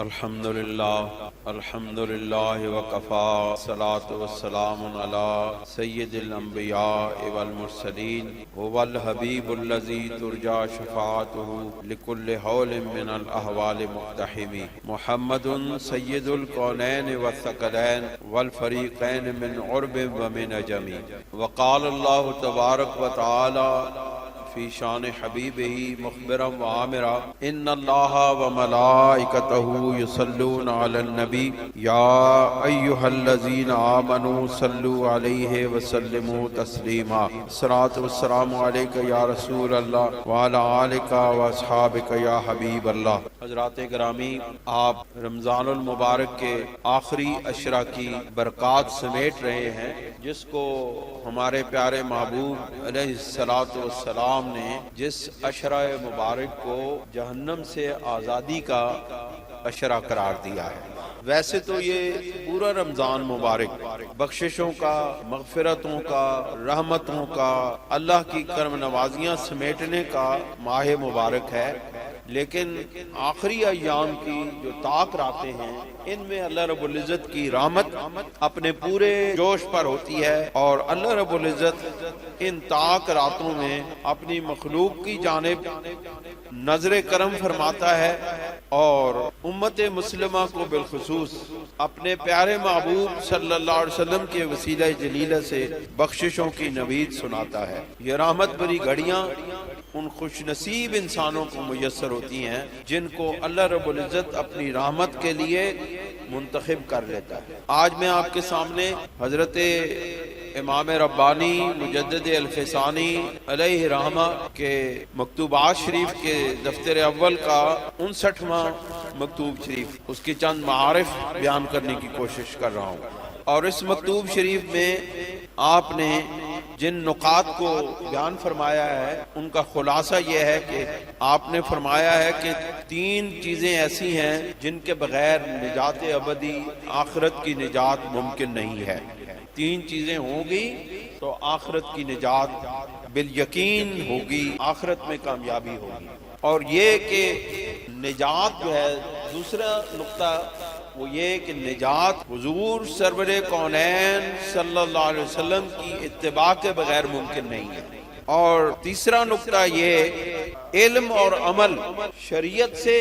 الحمدللہ وکفا صلاۃ والسلام علی سید الانبیاء والمرسلین هو الحبیب الذی ترجى شفاعته لكل حول من الاحوال مقتحم محمد سید الکونین والثقلین والفریقین من عرب ومن عجم وقال اللہ تبارک وتعالی فی شان حبیبہ مخبرا وعامرا ان اللہ وملائکتہ یصلون علی النبی یا ایہا الذین آمنوا صلوا علیہ وسلموا تسلیما صلاۃ والسلام علیک یا رسول اللہ وعلی آلک واصحابک یا حبیب اللہ۔ حضرات گرامی، آپ رمضان المبارک کے آخری عشرہ کی برکات سمیٹ رہے ہیں، جس کو ہمارے پیارے محبوب علیہ الصلوۃ والسلام نے جس عشرہ مبارک کو جہنم سے آزادی کا عشرہ قرار دیا ہے۔ ویسے تو یہ پورا رمضان مبارک بخششوں کا، مغفرتوں کا، رحمتوں کا، اللہ کی کرم نوازیاں سمیٹنے کا ماہ مبارک ہے، لیکن آخری ایام کی جو طاق راتیں ہیں، ان میں اللہ رب العزت کی رحمت اپنے پورے جوش پر ہوتی ہے، اور اللہ رب العزت ان طاق راتوں میں اپنی مخلوق کی جانب نظر کرم فرماتا ہے، اور امت مسلمہ کو بالخصوص اپنے پیارے محبوب صلی اللہ علیہ وسلم کے وسیلہ جلیلہ سے بخششوں کی نوید سناتا ہے۔ یہ رحمت بری گھڑیاں ان خوش نصیب انسانوں کو میسر ہوتی ہیں جن کو اللہ رب العزت اپنی رحمت کے لیے منتخب کر لیتا ہے۔ آج میں آپ کے سامنے حضرت امام ربانی مجدد الفسانی علیہ رحمہ کے مکتوبات شریف کے دفتر اول کا 59واں مکتوب شریف، اس کی چند معارف بیان کرنے کی کوشش کر رہا ہوں، اور اس مکتوب شریف میں آپ نے جن نکات کو بیان فرمایا ہے ان کا خلاصہ یہ ہے کہ آپ نے فرمایا ہے کہ 3 چیزیں ایسی ہیں جن کے بغیر نجات ابدی، آخرت کی نجات ممکن نہیں ہے۔ 3 چیزیں ہوں گی تو آخرت کی نجات بالیقین ہوگی، آخرت میں کامیابی ہوگی۔ اور یہ کہ نجات جو ہے، دوسرا نقطہ وہ یہ کہ نجات حضور سرور کونین صلی اللہ علیہ وسلم کی اتباع کے بغیر ممکن نہیں ہے۔ اور تیسرا نقطہ یہ علم اور عمل شریعت سے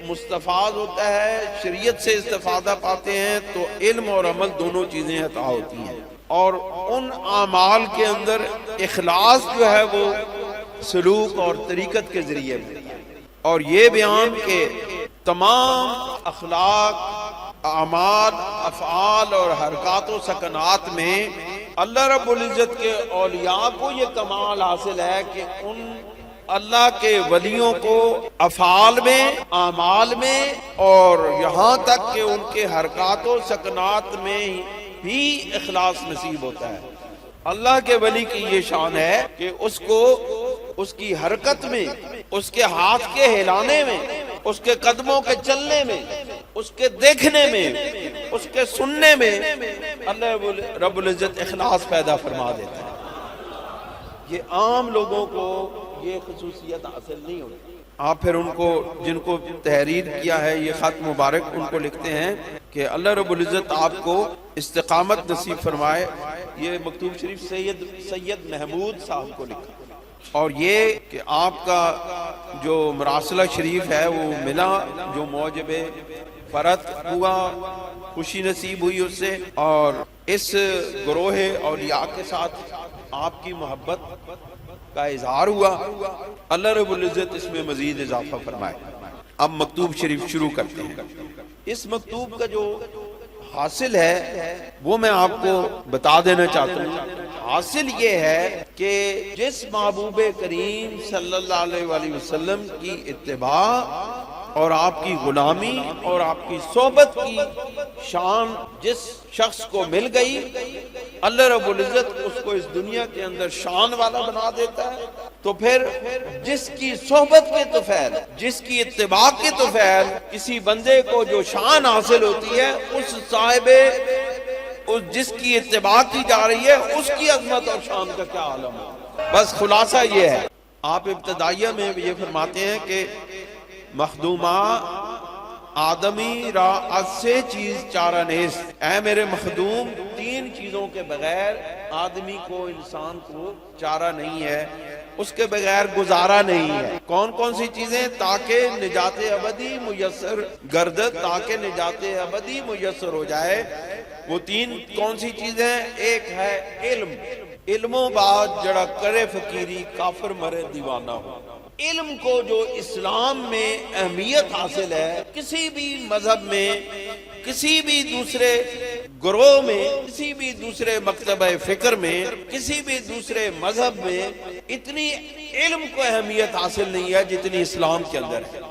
مستفاد ہوتا ہے، شریعت سے استفادہ پاتے ہیں تو علم اور عمل دونوں چیزیں عطا ہوتی ہیں، اور ان اعمال کے اندر اخلاص جو ہے وہ سلوک اور طریقت کے ذریعے میں، اور یہ بیان کہ تمام اخلاق، اعمال، افعال اور حرکات و سکنات میں اللہ رب العزت کے اولیاء کو یہ کمال حاصل ہے کہ ان اللہ کے ولیوں کو افعال میں، اعمال میں، اور یہاں تک کہ ان کے حرکات و سکنات میں بھی اخلاص نصیب ہوتا ہے۔ اللہ کے ولی کی یہ شان ہے کہ اس کو اس کی حرکت میں، اس کے ہاتھ کے ہلانے میں، اس کے قدموں کے چلنے میں، اس کے دیکھنے میں، اس کے سننے میں اللہ رب العزت اخلاص پیدا فرما دیتا ہے۔ یہ عام لوگوں کو یہ خصوصیت حاصل نہیں ہوتی۔ آپ پھر ان کو، جن کو تحریر کیا ہے یہ خط مبارک، ان کو لکھتے ہیں کہ اللہ رب العزت آپ کو استقامت نصیب فرمائے۔ یہ مکتوب شریف سید محمود صاحب کو لکھا، اور یہ کہ آپ کا جو مراسلہ شریف ہے وہ ملا، جو موجب فرت ہوا، خوشی نصیب ہوئی اس سے، اور اس گروہ اولیاء کے ساتھ آپ کی محبت کا اظہار ہوا۔ اللہ رب العزت اس میں مزید اضافہ فرمائے۔ اب مکتوب شریف شروع کرتے ہیں۔ اس مکتوب کا جو حاصل ہے وہ میں آپ کو بتا دینا چاہتا ہوں۔ حاصل یہ ہے کہ جس محبوب کریم صلی اللہ علیہ وآلہ وسلم کی اتباع اور آپ کی غلامی اور آپ کی صحبت کی شان جس شخص کو مل گئی، اللہ رب العزت اس کو اس دنیا کے اندر شان والا بنا دیتا ہے۔ تو پھر جس کی صحبت کے طفیل، جس کی اتباع کے طفیل کسی بندے کو جو شان حاصل ہوتی ہے، اس صاحب جس کی اتباع کی جا رہی ہے اس کی عظمت اور شان کا کیا عالم ہے۔ بس خلاصہ یہ ہے۔ آپ ابتدائیہ میں یہ فرماتے ہیں کہ مخدومہ آدمی را از سے چیز چارہ نیست، اے میرے مخدوم تین چیزوں کے بغیر آدمی کو، انسان کو چارہ نہیں ہے، اس کے بغیر گزارا نہیں ہے۔ کون کون سی چیزیں؟ تاکہ نجات ابدی میسر گردد، تاکہ نجات ابدی میسر ہو جائے۔ وہ تین کون سی چیزیں؟ ایک ہے علم، علموں بعد جڑا کرے فقیری کافر مرے دیوانہ ہو۔ علم کو جو اسلام میں اہمیت حاصل ہے، کسی بھی مذہب میں، کسی بھی دوسرے گروہ میں، کسی بھی دوسرے مکتبہ فکر میں، کسی بھی دوسرے مذہب میں اتنی علم کو اہمیت حاصل نہیں ہے جتنی اسلام کے اندر ہے۔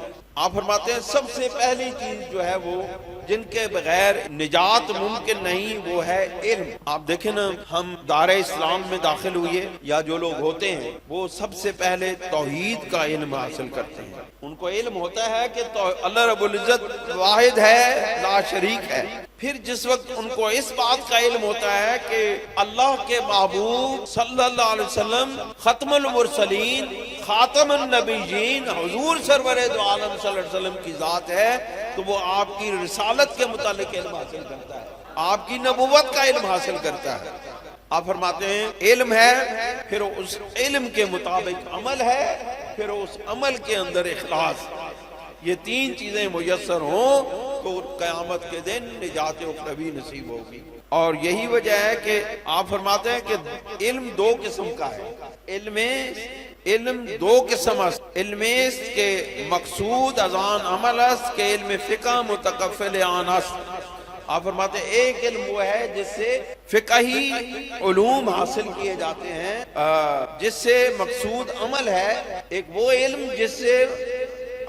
آپ فرماتے ہیں سب سے پہلی چیز جو ہے وہ جن کے بغیر نجات ممکن نہیں وہ ہے علم۔ آپ دیکھیں نا، ہم دار اسلام میں داخل ہوئے یا جو لوگ ہوتے ہیں وہ سب سے پہلے توحید کا علم حاصل کرتے ہیں۔ ان کو علم ہوتا ہے کہ اللہ رب العزت واحد ہے، لا شریک ہے۔ پھر جس وقت ان کو اس بات کا علم ہوتا ہے کہ اللہ کے محبوب صلی اللہ علیہ وسلم ختم المرسلین، خاتم النبیین، حضور سرور دو عالم صلی اللہ علیہ وسلم کی ذات ہے، تو وہ آپ کی رسالت کے متعلق علم حاصل کرتا ہے، آپ کی نبوت کا علم حاصل کرتا ہے۔ آپ فرماتے ہیں علم ہے، پھر اس علم کے مطابق عمل ہے، پھر اس عمل کے اندر اخلاص۔ یہ تین چیزیں میسر ہوں تو قیامت کے دن نجات اخروی نصیب ہوگی۔ اور یہی وجہ ہے کہ آپ فرماتے ہیں کہ علم دو قسم کا ہے۔ علم دو قسم ہے، علم کے مقصود ازان عمل است کہ علم فقہ متکفل آن است۔ آپ فرماتے ہیں ایک علم وہ ہے جس سے فقہی علوم حاصل کیے جاتے ہیں، جس سے مقصود عمل ہے۔ ایک وہ علم جس سے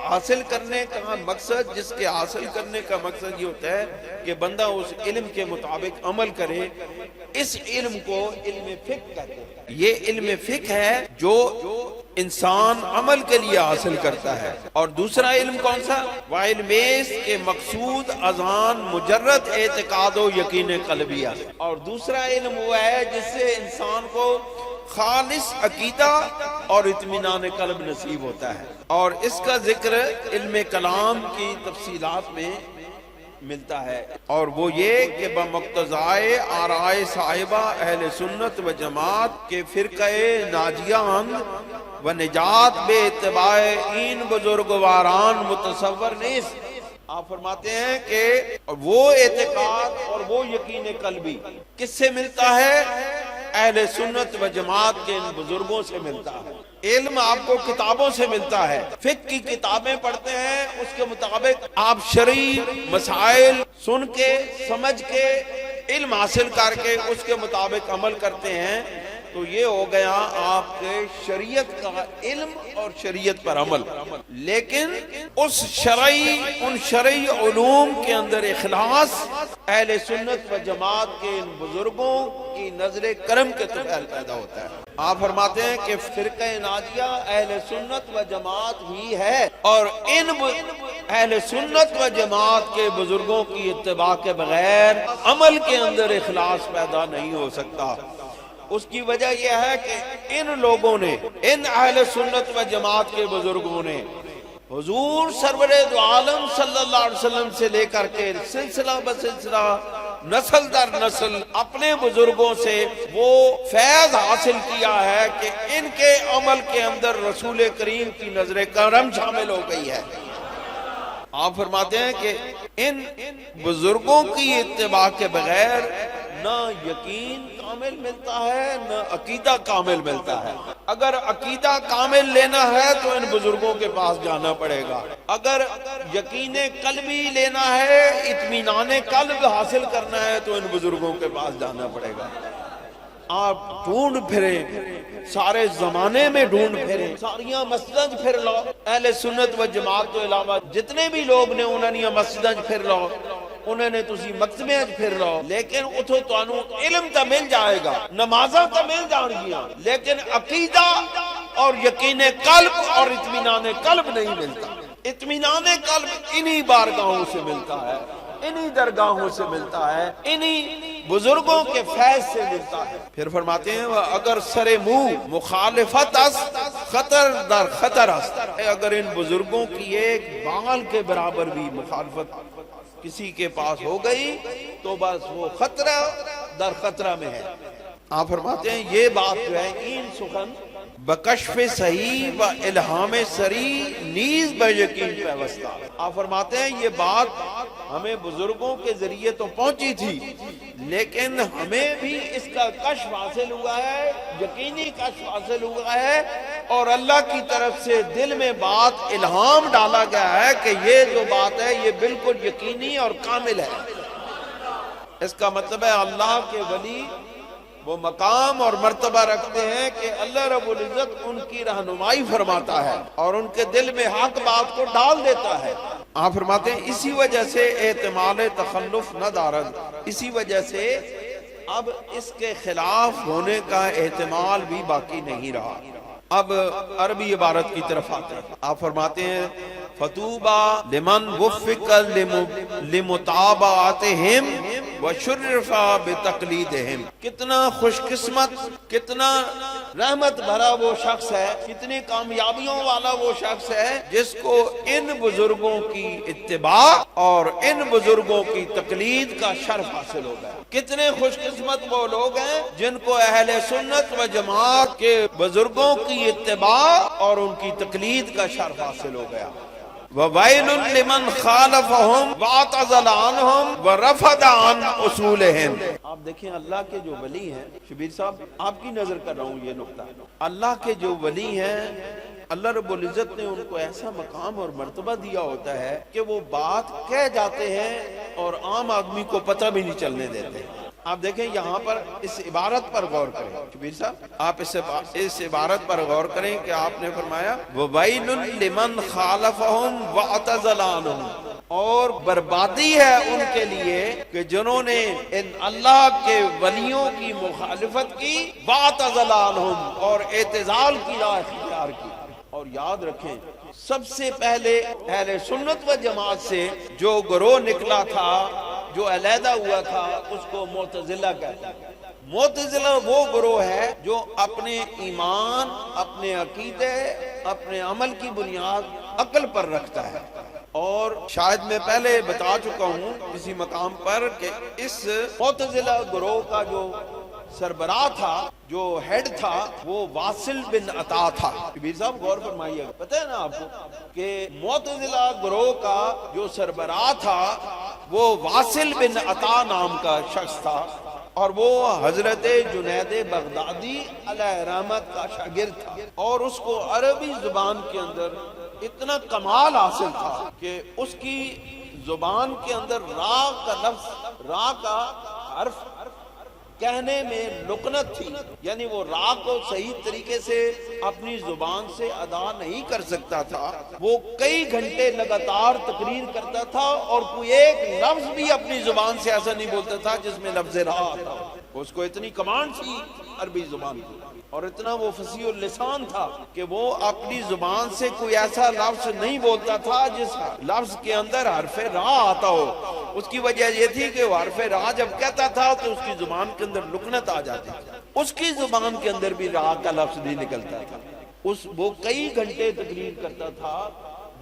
حاصل کرنے کا مقصد، جس کے حاصل کرنے کا مقصد یہ ہوتا ہے کہ بندہ اس علم کے مطابق عمل کرے، اس علم کو علم فقہ کہتے ہیں۔ یہ علم فقہ ہے جو انسان عمل کے لیے حاصل کرتا ہے۔ اور دوسرا علم کون سا؟ وعلم است کے مقصود اذان مجرد اعتقاد و یقین قلبیہ۔ اور دوسرا علم وہ ہے جس سے انسان کو خالص عقیدہ اور اطمینان قلب نصیب ہوتا ہے۔ اور اس کا ذکر علم کلام کی تفصیلات میں ملتا ہے، اور وہ یہ کہ بمقتضائے آرائے صاحبہ اہل سنت و جماعت کے فرقہ ناجیہ و نجات بے اتباع این بزرگواران متصور نیست۔ آپ فرماتے ہیں کہ وہ اعتقاد اور وہ یقین قلبی کس سے ملتا ہے؟ اہل سنت و جماعت کے ان بزرگوں سے ملتا ہے۔ علم آپ کو کتابوں سے ملتا ہے، فقہ کی کتابیں پڑھتے ہیں، اس کے مطابق آپ شرعی مسائل سن کے، سمجھ کے، علم حاصل کر کے اس کے مطابق عمل کرتے ہیں، تو یہ ہو گیا آپ کے شریعت کا علم اور شریعت پر عمل۔ لیکن اس ان شرعی علوم کے اندر اخلاص اہل سنت و جماعت کے ان بزرگوں کی نظر کرم کے طفیل پیدا ہوتا ہے۔ آپ فرماتے ہیں کہ فرقہ ناجیہ اہل سنت و جماعت ہی ہے، اور ان اہل سنت و جماعت کے بزرگوں کی اتباع کے بغیر عمل کے اندر اخلاص پیدا نہیں ہو سکتا۔ اس کی وجہ یہ ہے کہ ان لوگوں نے، ان اہل سنت و جماعت کے بزرگوں نے حضور سرور دو عالم صلی اللہ علیہ وسلم سے لے کر کے سلسلہ بسلسلہ، نسل در نسل اپنے بزرگوں سے وہ فیض حاصل کیا ہے کہ ان کے عمل کے اندر رسول کریم کی نظر کرم شامل ہو گئی ہے۔ آپ فرماتے ہیں کہ ان بزرگوں کی اتباع کے بغیر نہ یقین کامل ملتا ہے، نہ عقیدہ کامل ملتا ہے۔ اگر عقیدہ کامل لینا ہے تو ان بزرگوں کے پاس جانا پڑے گا، اگر یقین قلبی لینا ہے، اطمینان قلب حاصل کرنا ہے تو ان بزرگوں کے پاس جانا پڑے گا۔ آپ ڈھونڈ پھریں، سارے زمانے میں ڈھونڈ پھریں، ساریاں مسجد پھر لو، اہل سنت و جماعت تو علاوہ جتنے بھی لوگ نے انہوں نے مسجد پھر لو، انہوں نے تسی مکتبے پھر لو، لیکن اتھو توانو علم تا مل جائے گا، نمازاں تا مل جان گیا، لیکن عقیدہ اور یقین قلب اور اطمینان قلب نہیں ملتا۔ اطمینان قلب انہی بارگاہوں سے ملتا ہے، انہی درگاہوں سے ملتا ہے، انہی بزرگوں کے فیض سے ملتا ہے۔ پھر فرماتے ہیں اگر سر منہ مخالفت است خطر در خطر است، اگر ان بزرگوں کی ایک بال کے برابر بھی مخالفت کسی کے پاس ہو گئی تو بس وہ خطرہ در خطرہ میں ہے۔ آپ فرماتے ہیں یہ بات جو ہے این سخن بکشف صحیح و الہام سری نیز بیقین پیوستہ۔ آپ فرماتے ہیں یہ بات ہمیں بزرگوں کے ذریعے تو پہنچی تھی لیکن ہمیں بھی اس کا کشف حاصل ہوا ہے، یقینی کشف حاصل ہوا ہے، اور اللہ کی طرف سے دل میں بات الہام ڈالا گیا ہے کہ یہ جو بات ہے یہ بالکل یقینی اور کامل ہے۔ اس کا مطلب ہے اللہ کے ولی وہ مقام اور مرتبہ رکھتے ہیں کہ اللہ رب العزت ان کی رہنمائی فرماتا ہے اور ان کے دل میں حق بات کو ڈال دیتا ہے۔ آپ فرماتے ہیں اسی وجہ سے احتمال تخلف نہ دارد، اسی وجہ سے اب اس کے خلاف ہونے کا احتمال بھی باقی نہیں رہا۔ اب عربی عبارت کی طرف آتے ہیں۔ آپ فرماتے ہیں فتوبہ لمن وفق لمتابعتہم وشرف بتقلیدہم، کتنا خوش قسمت، کتنا رحمت بھرا وہ شخص ہے، کتنی کامیابیوں والا وہ شخص ہے جس کو ان بزرگوں کی اتباع اور ان بزرگوں کی تقلید کا شرف حاصل ہو گیا۔ کتنے خوش قسمت وہ لوگ ہیں جن کو اہل سنت و جماعت کے بزرگوں کی اتباع اور ان کی تقلید کا شرف حاصل ہو گیا۔ وَوَيْلٌ لِمَنْ خَالَفَهُمْ وَاعْتَزَلَ عَنْهُمْ وَرَفَضَ عَنْ أُصُولِهِمْ۔ آپ دیکھیں اللہ کے جو ولی ہیں، شبیر صاحب آپ کی نظر کر رہا ہوں یہ نقطہ، اللہ کے جو ولی ہیں اللہ رب العزت نے ان کو ایسا مقام اور مرتبہ دیا ہوتا ہے کہ وہ بات کہہ جاتے ہیں اور عام آدمی کو پتہ بھی نہیں چلنے دیتے۔ آپ دیکھیں یہاں پر اس عبارت پر غور کریں شبیر صاحب، آپ اس عبارت پر غور کریں کہ آپ نے فرمایا وَوَيْلٌ لِمَنْ خَالَفَهُمْ وَاعْتَزَلَ عَنْهُمْ، اور بربادی ہے ان کے لیے کہ جنہوں نے ان اللہ کے ولیوں کی مخالفت کی، وَاعْتَزَلَ عَنْهُمْ، اور اعتزال کی راہ اختیار کی۔ اور یاد رکھیں سب سے پہلے اہل سنت و جماعت سے جو گروہ نکلا تھا، جو علیحدہ ہوا تھا، اس کو معتزلہ کہتے ہیں۔ معتزلہ وہ گروہ ہے جو اپنے ایمان، اپنے عقیدے، اپنے عمل کی بنیاد عقل پر رکھتا ہے، اور شاید میں پہلے بتا چکا ہوں کسی مقام پر کہ اس معتزلہ گروہ کا جو سربراہ تھا، جو ہیڈ تھا، وہ واصل بن عطا تھا۔ شبیر صاحب غور فرمائیے، پتہ ہے نا آپ کو کہ معتزلہ گروہ کا جو سربراہ تھا وہ واصل بن عطا نام کا شخص تھا، اور وہ حضرت جنید بغدادی علیہ رحمت کا شاگرد تھا، اور اس کو عربی زبان کے اندر اتنا کمال حاصل تھا کہ اس کی زبان کے اندر را کا لفظ، را کا حرف کہنے میں لکنت تھی، یعنی وہ را کو صحیح طریقے سے اپنی زبان سے ادا نہیں کر سکتا تھا۔ وہ کئی گھنٹے لگاتار تقریر کرتا تھا اور کوئی ایک لفظ بھی اپنی زبان سے ایسا نہیں بولتا تھا جس میں لفظ را آتا۔ اس کو اتنی کمانڈ تھی عربی زبان کی، اور اتنا وہ فصیح اللسان تھا کہ وہ اپنی زبان سے کوئی ایسا لفظ نہیں بولتا تھا جس لفظ کے اندر حرف را آتا ہو۔ اس کی وجہ یہ تھی کہ وہ حرف را جب کہتا تھا تو اس کی زبان کے اندر لکنت آ جاتی تھی، اس کی زبان کے اندر بھی را کا لفظ نہیں نکلتا تھا۔ وہ کئی گھنٹے تقریر کرتا تھا،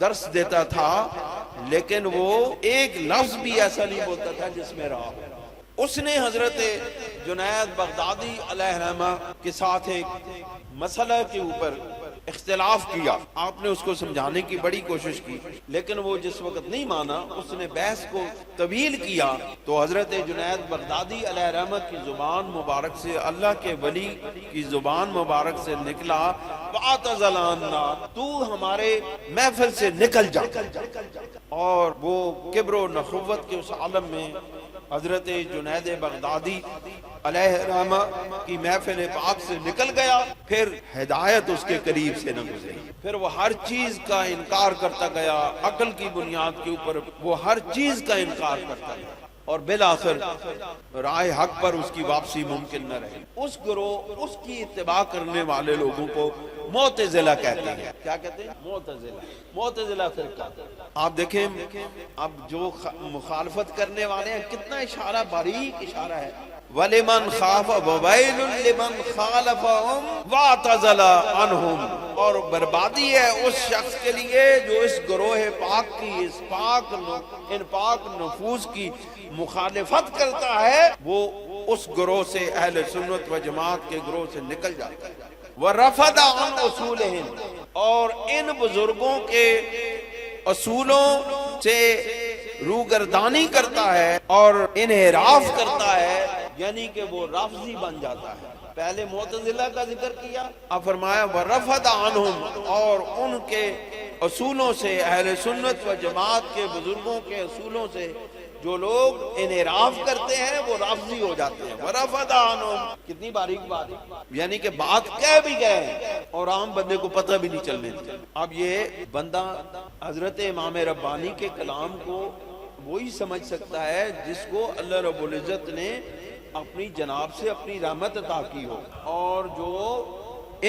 درس دیتا تھا، لیکن وہ ایک لفظ بھی ایسا نہیں بولتا تھا جس میں را ہو۔ اس نے حضرت جنید بغدادی علیہ رحمہ کے ساتھ ایک مسئلہ کے اوپر اختلاف کیا۔ آپ نے اس کو سمجھانے کی بڑی کوشش کی، لیکن وہ جس وقت نہیں مانا، اس نے بحث کو طویل کیا، تو حضرت جنید بغدادی علیہ رحمہ کی زبان مبارک سے، اللہ کے ولی کی زبان مبارک سے نکلا وَاعْتَزَلَ عَنَّا، تو ہمارے محفل سے نکل جا۔ اور وہ کبر و نخوت کے اس عالم میں حضرت جنید بغدادی علیہ رحمہ کی محفل پاک سے نکل گیا، پھر ہدایت اس کے قریب سے نہ گزری، پھر وہ ہر چیز کا انکار کرتا گیا، عقل کی بنیاد کے اوپر وہ ہر چیز کا انکار کرتا گیا، اور بالآخر رائے حق پر اس کی واپسی ممکن نہ رہی۔ اس گروہ، اس کی اتباع کرنے والے لوگوں کو معتزلہ کہتے ہیں۔ کیا کہتے ہیں؟ معتزلہ فرقہ۔ آپ دیکھیں اب جو مخالفت کرنے والے ہیں کتنا اشارہ، باریک اشارہ ہے، وَلِمَنْ خَافَ وَوَيْلٌ لِمَنْ خَالَفَهُمْ وَاعْتَزَلَ عَنْهُمْ، اور بربادی ہے اس شخص کے لیے جو اس گروہ پاک کی، اس ان پاک نفوس کی مخالفت کرتا ہے، وہ اس گروہ سے، اہل سنت و جماعت کے گروہ سے نکل جاتا ہے۔ وَرَفَدَ عَنْ أُصُولِهِمْ، اور ان بزرگوں کے اصولوں سے روگردانی کرتا ہے اور انحراف کرتا ہے، یعنی کہ وہ رافضی بن جاتا ہے۔ پہلے معتزلہ کا ذکر کیا، اب فرمایا وَرَفَدَ عَنْهُمْ، اور ان کے اصولوں سے، اہل سنت و جماعت کے بزرگوں کے اصولوں سے جو لوگ انحراف کرتے ہیں وہ رافضی ہو جاتے ہیں۔ وَرَفَدَ عَنْهُمْ، کتنی باریک بات ہے، یعنی کہ بات کہہ بھی گئے اور عام بندے کو پتہ بھی نہیں چلنے دیتے۔ اب یہ بندہ حضرت امام ربانی کے کلام کو وہی سمجھ سکتا ہے جس کو اللہ رب العزت نے اپنی جناب سے اپنی رحمت عطا کی ہو، اور جو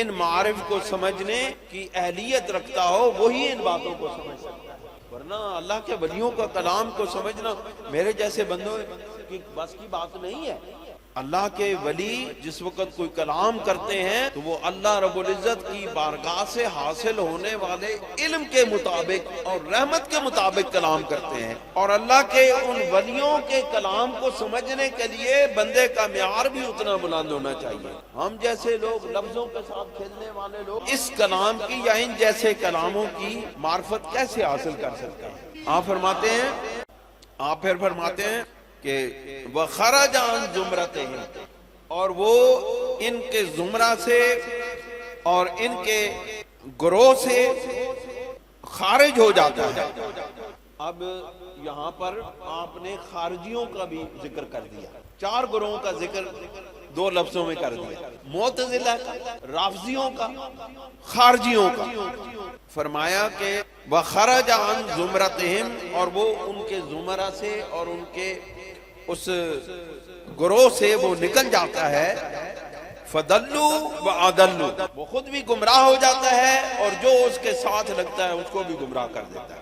ان معارف کو سمجھنے کی اہلیت رکھتا ہو وہی ان باتوں کو سمجھ سکتا ہے، ورنہ اللہ کے ولیوں کا کلام کو سمجھنا میرے جیسے بندوں کی بس کی بات نہیں ہے۔ اللہ کے ولی جس وقت کوئی کلام کرتے ہیں تو وہ اللہ رب العزت کی بارگاہ سے حاصل ہونے والے علم کے مطابق اور رحمت کے مطابق کلام کرتے ہیں، اور اللہ کے ان ولیوں کے کلام کو سمجھنے کے لیے بندے کا معیار بھی اتنا بلند ہونا چاہیے۔ ہم جیسے لوگ لفظوں کے ساتھ کھیلنے والے لوگ اس کلام کی یا ان جیسے کلاموں کی معرفت کیسے حاصل کر سکتے ہیں؟ آپ پھر فرماتے ہیں کہ وَخَرَجَ عَنْ زُمْرَتِهِمْ، اور وہ ان کے زمرہ سے اور ان کے گروہ سے خارج ہو جاتا ہے۔ اب یہاں پر آپ نے خارجیوں کا بھی ذکر کر دیا، چار گروہوں کا ذکر دو لفظوں میں کر دیا، معتزلہ کا، رافضیوں کا، خارجیوں کا۔ فرمایا کہ وَخَرَجَ عَنْ زُمْرَتِهِمْ، اور وہ ان کے زمرہ سے اور ان کے اس گروہ سے وہ نکل جاتا ہے۔ فَضَلُّوا وَأَضَلُّوا، وہ خود بھی گمراہ ہو جاتا ہے اور جو اس کے ساتھ لگتا ہے اس کو بھی گمراہ کر دیتا ہے،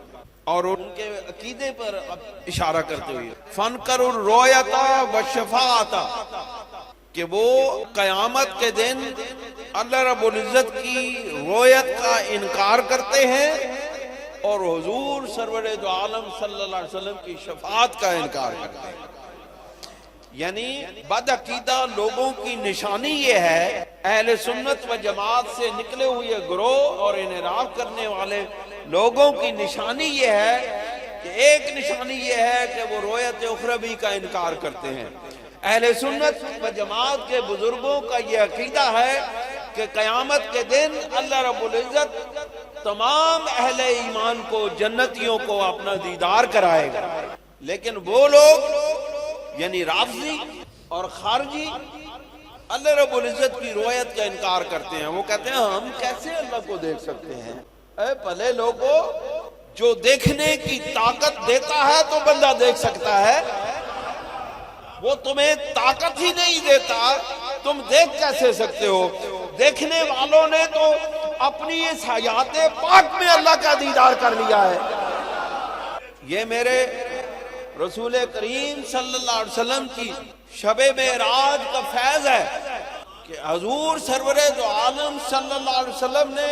اور ان کے عقیدے پر اشارہ کرتے ہوئے فَانْكَرُوا الرُّؤْيَةَ وَالشَّفَاعَةَ، کہ وہ قیامت کے دن اللہ رب العزت کی رؤیت کا انکار کرتے ہیں اور حضور سرور دو عالم صلی اللہ علیہ وسلم کی شفاعت کا انکار کرتے ہیں۔ یعنی بد عقیدہ لوگوں کی نشانی یہ ہے، اہل سنت و جماعت سے نکلے ہوئے گروہ اور انحراف کرنے والے لوگوں کی نشانی یہ ہے کہ ایک نشانی یہ ہے کہ وہ رؤیت اخروی کا انکار کرتے ہیں۔ اہل سنت و جماعت کے بزرگوں کا یہ عقیدہ ہے کہ قیامت کے دن اللہ رب العزت تمام اہل ایمان کو، جنتیوں کو اپنا دیدار کرائے گا، لیکن وہ لوگ یعنی رافضی اور خارجی اللہ رب العزت کی رؤیت کا انکار کرتے ہیں۔ وہ کہتے ہیں ہم کیسے اللہ کو دیکھ سکتے ہیں؟ اے بھلے لوگوں، جو دیکھنے کی طاقت دیتا ہے تو بندہ دیکھ سکتا ہے، وہ تمہیں طاقت ہی نہیں دیتا، تم دیکھ کیسے سکتے ہو؟ دیکھنے والوں نے تو اپنی اس حیات پاک میں اللہ کا دیدار کر لیا ہے۔ یہ میرے رسول کریم صلی اللہ علیہ وسلم کی شب معراج کا فیض ہے کہ حضور سرور دو عالم صلی اللہ علیہ وسلم نے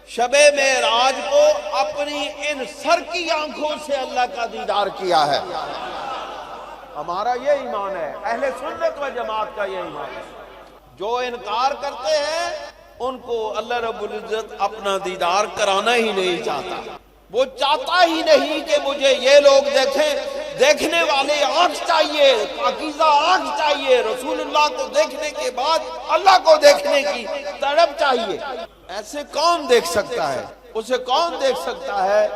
شب معراج کو اپنی ان سر کی آنکھوں سے اللہ کا دیدار کیا ہے۔ ہمارا یہ ایمان ہے، اہل سنت و جماعت کا یہ ایمان ہے۔ جو انکار کرتے ہیں ان کو اللہ رب العزت اپنا دیدار کرانا ہی نہیں چاہتا، وہ چاہتا ہی نہیں کہ مجھے یہ لوگ دیکھیں۔ دیکھنے والے آنکھ چاہیے، پاکیزہ آنکھ چاہیے، رسول اللہ کو دیکھنے کے بعد اللہ کو دیکھنے کی طلب چاہیے۔ ایسے کون دیکھ سکتا ہے؟ اسے کون دیکھ سکتا ہے؟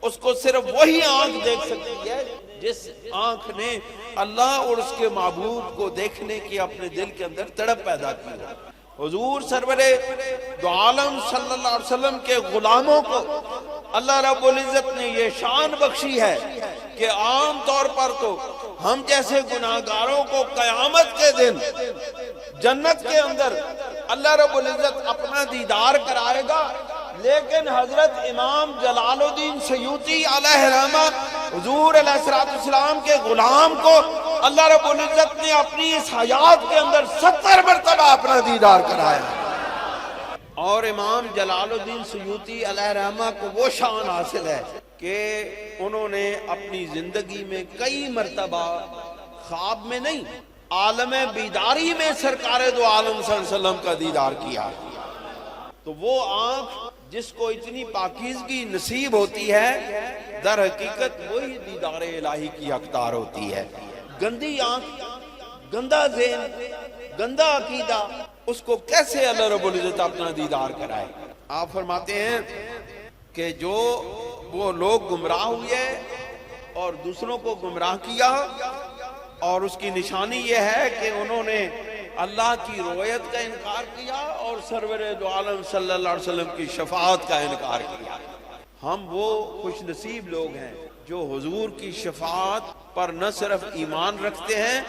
اس کو صرف وہی آنکھ دیکھ سکتی ہے جس آنکھ نے اللہ اور اس کے معبود کو دیکھنے کی اپنے دل کے اندر تڑپ پیدا کی ہے۔ حضور سرور دو عالم صلی اللہ علیہ وسلم کے غلاموں کو اللہ رب العزت نے یہ شان بخشی ہے کہ عام طور پر تو ہم جیسے گناہگاروں کو قیامت کے دن جنت کے اندر اللہ رب العزت اپنا دیدار کرائے گا، لیکن حضرت امام جلال الدین سیوطی علیہ رحمہ حضور علیہ السلام کے غلام کو اللہ رب العزت نے اپنی اس حیات کے اندر 70 مرتبہ اپنا دیدار کرایا، اور امام جلال الدین سیوطی علیہ رحمہ کو وہ شان حاصل ہے کہ انہوں نے اپنی زندگی میں کئی مرتبہ خواب میں نہیں، عالم بیداری میں سرکار دو عالم صلی اللہ علیہ وسلم کا دیدار کیا۔ تو وہ آنکھ جس کو اتنی پاکیزگی نصیب ہوتی ہے، در حقیقت وہی دیدار الہی کی حقدار ہوتی ہے۔ گندی آنکھ، گندا ذہن، گندا عقیدہ، اس کو کیسے اللہ رب العزت اپنا دیدار کرائے؟ آپ فرماتے ہیں کہ جو وہ لوگ گمراہ ہوئے اور دوسروں کو گمراہ کیا، اور اس کی نشانی یہ ہے کہ انہوں نے اللہ کی رؤیت کا انکار کیا اور سرور دو عالم صلی اللہ علیہ وسلم کی شفاعت کا انکار کیا۔ ہم وہ خوش نصیب لوگ ہیں جو حضور کی شفاعت پر نہ صرف ایمان رکھتے ہیں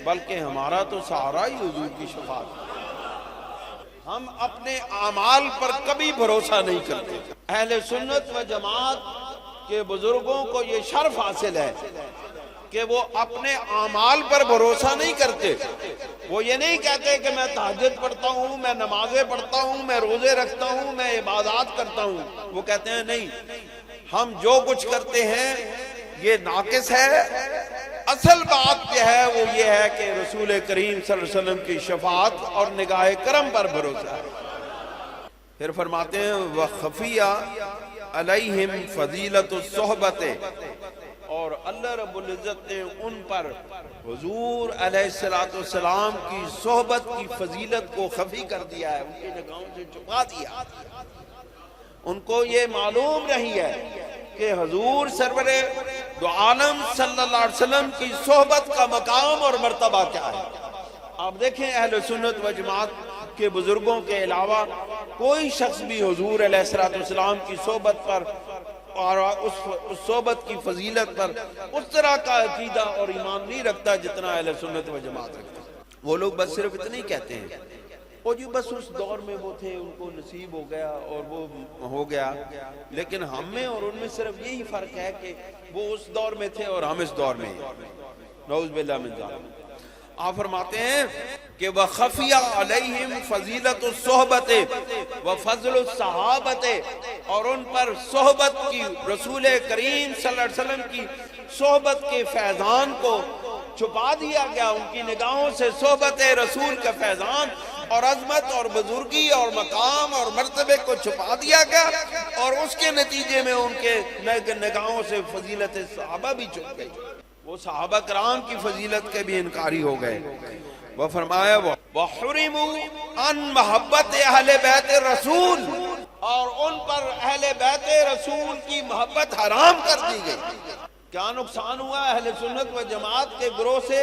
بلکہ ہمارا تو سہارا ہی حضور کی شفاعت ہے۔ ہم اپنے اعمال پر کبھی بھروسہ نہیں کرتے۔ اہل سنت و جماعت کے بزرگوں کو یہ شرف حاصل ہے کہ وہ اپنے اعمال پر بھروسہ نہیں کرتے۔ وہ یہ نہیں کہتے کہ میں تہجد پڑھتا ہوں، میں نمازیں پڑھتا ہوں، میں روزے رکھتا ہوں، میں عبادات کرتا ہوں۔ وہ کہتے ہیں نہیں، ہم جو کچھ کرتے ہیں یہ ناقص ہے، اصل بات یہ ہے وہ یہ ہے کہ رسول کریم صلی اللہ علیہ وسلم کی شفاعت اور نگاہ کرم پر بھروسہ ہے۔ پھر فرماتے ہیں وَخَفِيَ عَلَيْهِمْ فَضِيلَةُ الصُّحْبَةِ، اور اللہ رب العزت نے ان پر حضور علیہ السلام کی صحبت کی فضیلت کو خفی کر دیا ہے، ان کی نگاہوں سے چھپا دیا۔ ان کو یہ معلوم نہیں ہے کہ حضور سرور دو عالم صلی اللہ علیہ وسلم کی صحبت کا مقام اور مرتبہ کیا ہے۔ آپ دیکھیں اہل سنت و جماعت کے بزرگوں کے علاوہ کوئی شخص بھی حضور علیہ السلام کی صحبت پر اور اس صحبت کی فضیلت پر اس طرح کا عقیدہ اور ایمان نہیں رکھتا جتنا اہل سنت و جماعت رکھتا ہے۔ وہ لوگ بس صرف اتنا ہی کہتے ہیں وہ جی بس اس دور میں وہ تھے، ان کو نصیب ہو گیا اور وہ ہو گیا، لیکن ہم میں اور ان میں صرف یہی فرق ہے کہ وہ اس دور میں تھے اور ہم اس دور میں ہیں۔ نعوذ باللہ من ذالک۔ آپ فرماتے ہیں کہ وَخَفِيَ عَلَيْهِمْ فَضِيلَةُ الصُّحْبَةِ وَفَضْلُ الصَّحَابَةِ، اور ان پر صحبت کی، رسول کریم صلی اللہ علیہ وسلم کی صحبت کے فیضان کو چھپا دیا گیا۔ ان کی نگاہوں سے صحبت رسول کا فیضان اور عظمت اور بزرگی اور مقام اور مرتبے کو چھپا دیا گیا، اور اس کے نتیجے میں ان کے نگاہوں سے فضیلت صحابہ بھی چھپ گئی۔ وہ صحابہ کرام کی فضیلت کے بھی انکاری ہو گئے۔ وہ فرمایا وَحُرِمُوا عَن مَحَبَّتِ اہل بیت رسول، اور ان پر اہل بیت رسول کی محبت حرام کر دی گئی۔ کیا نقصان ہوا اہل سنت و جماعت کے گروہ سے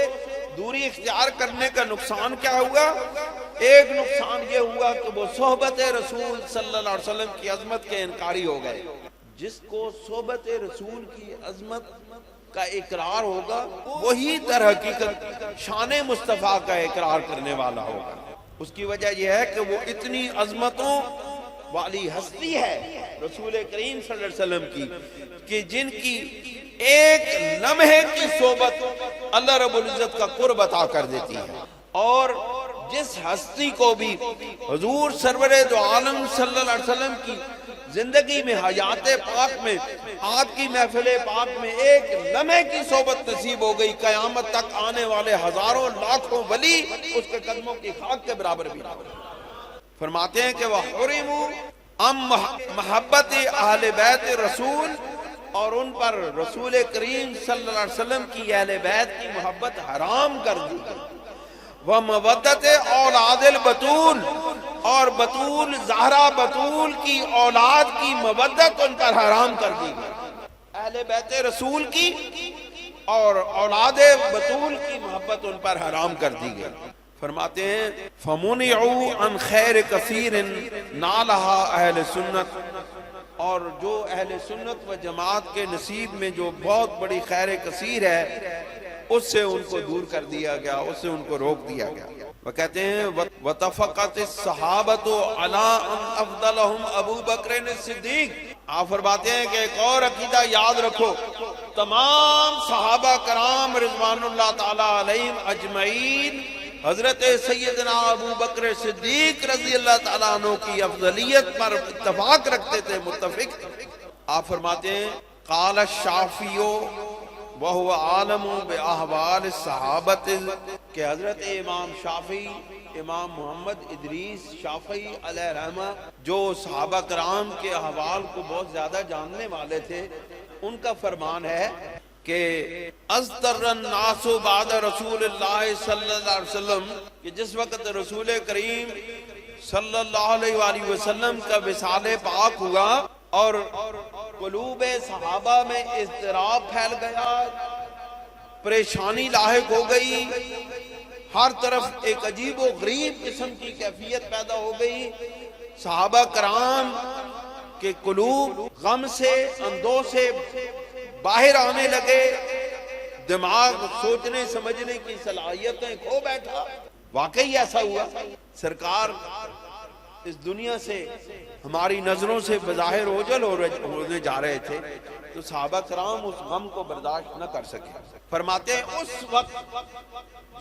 دوری اختیار کرنے کا نقصان کیا ہوا؟ ایک نقصان یہ ہوا کہ وہ صحبت رسول صلی اللہ علیہ وسلم کی عظمت کے انکاری ہو گئے۔ جس کو صحبت رسول کی عظمت کا اقرار ہوگا وہی در حقیقت شان مصطفیٰ کا اقرار کرنے والا ہوگا۔ اس کی وجہ یہ ہے کہ وہ اتنی عظمتوں والی ہستی ہے رسول کریم صلی اللہ علیہ وسلم کی کہ جن کی ایک لمحے کی صحبت اللہ رب العزت کا قرب عطا کر دیتی ہے۔ اور جس ہستی کو بھی حضور سرور دو عالم صلی اللہ علیہ وسلم کی زندگی میں حیات پاک میں آپ کی محفل پاک میں ایک لمحے کی صحبت نصیب ہو گئی، قیامت تک آنے والے ہزاروں لاکھوں ولی اس کے قدموں کی خاک کے برابر بھی نہ۔ فرماتے ہیں کہ وَحُرِمُوا عَن مَحَبَّتِ اہل بیت رسول، اور ان پر رسول کریم صلی اللہ علیہ وسلم کی اہل بیت کی محبت حرام کر دی گئی۔ وَمَوَدَّتِ اولاد البتول، اور بتول زہرا بتول کی اولاد کی مودت ان پر حرام کر دی گئی۔ اہل بیت رسول کی اور اولاد بتول کی محبت ان پر حرام کر دی گئی۔ فرماتے ہیں فَمُنِعُوا عَنْ خَيْرِ كَثِيرٍ نَالَهَا اہل سنت، اور جو اہل سنت و جماعت کے نصیب میں جو بہت بڑی خیر کثیر ہے اس سے ان کو دور کر دیا گیا، اس سے ان کو روک دیا گیا۔ وہ کہتے ہیں وَتَفَقَتِ الصَّحَابَةُ عَلَىٰ أَنْ أَفْضَلَهُمْ أَبُو بَكْرٍ الصِّدِّيقِ۔ آپ فرماتے ہیں کہ ایک اور عقیدہ یاد رکھو، تمام صحابہ کرام رضوان اللہ تعالیٰ علیہم اجمعین حضرت سیدنا ابو بکر صدیق رضی اللہ تعالیٰ عنہ کی افضلیت پر اتفاق رکھتے تھے، متفق۔ آپ فرماتے ہیں قال الشافعی وہو عالم باحوال الصحابۃ، کہ حضرت امام شافعی، امام محمد ادریس شافعی علیہ رحمہ، جو صحابہ کرام کے احوال کو بہت زیادہ جاننے والے تھے، ان کا فرمان ہے کہ ازدر الناس بعد رسول اللہ صلی اللہ علیہ وسلم، کہ جس وقت رسول کریم صلی اللہ علیہ وآلہ وسلم کا وصال پاک ہوا اور قلوب صحابہ میں اضطراب پھیل گیا، پریشانی لاحق ہو گئی، ہر طرف ایک عجیب و غریب قسم کی کیفیت پیدا ہو گئی، صحابہ کرام کے قلوب غم سے، اندوہ سے باہر آنے لگے، دماغ سوچنے سمجھنے کی صلاحیتیں کھو بیٹھا۔ واقعی ایسا ہوا، سرکار اس دنیا سے ہماری نظروں سے بظاہر اوجھل ہونے جا رہے تھے، تو صحابہ کرام اس غم کو برداشت نہ کر سکے۔ فرماتے ہیں اس وقت،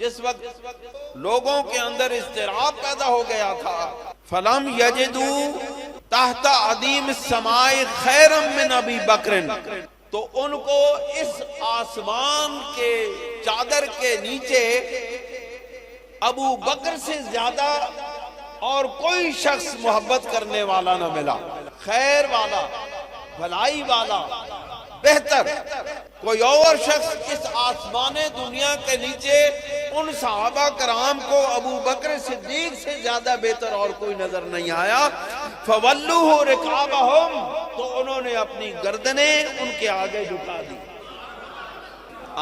جس وقت لوگوں کے اندر اضطراب پیدا ہو گیا تھا، فلم یجدوا تحت عدیم السماء خیرا من ابی بکر، تو ان کو اس آسمان کے چادر کے نیچے ابو بکر سے زیادہ اور کوئی شخص محبت کرنے والا نہ ملا، خیر والا، بھلائی والا، بہتر کوئی اور شخص اس آسمان دنیا کے نیچے ان صحابہ کرام کو ابو بکر صدیق سے زیادہ بہتر اور کوئی نظر نہیں آیا۔ فَوَلُّوهُ رِقَابَهُمْ، تو انہوں نے اپنی گردنیں ان کے آگے جھکا دی۔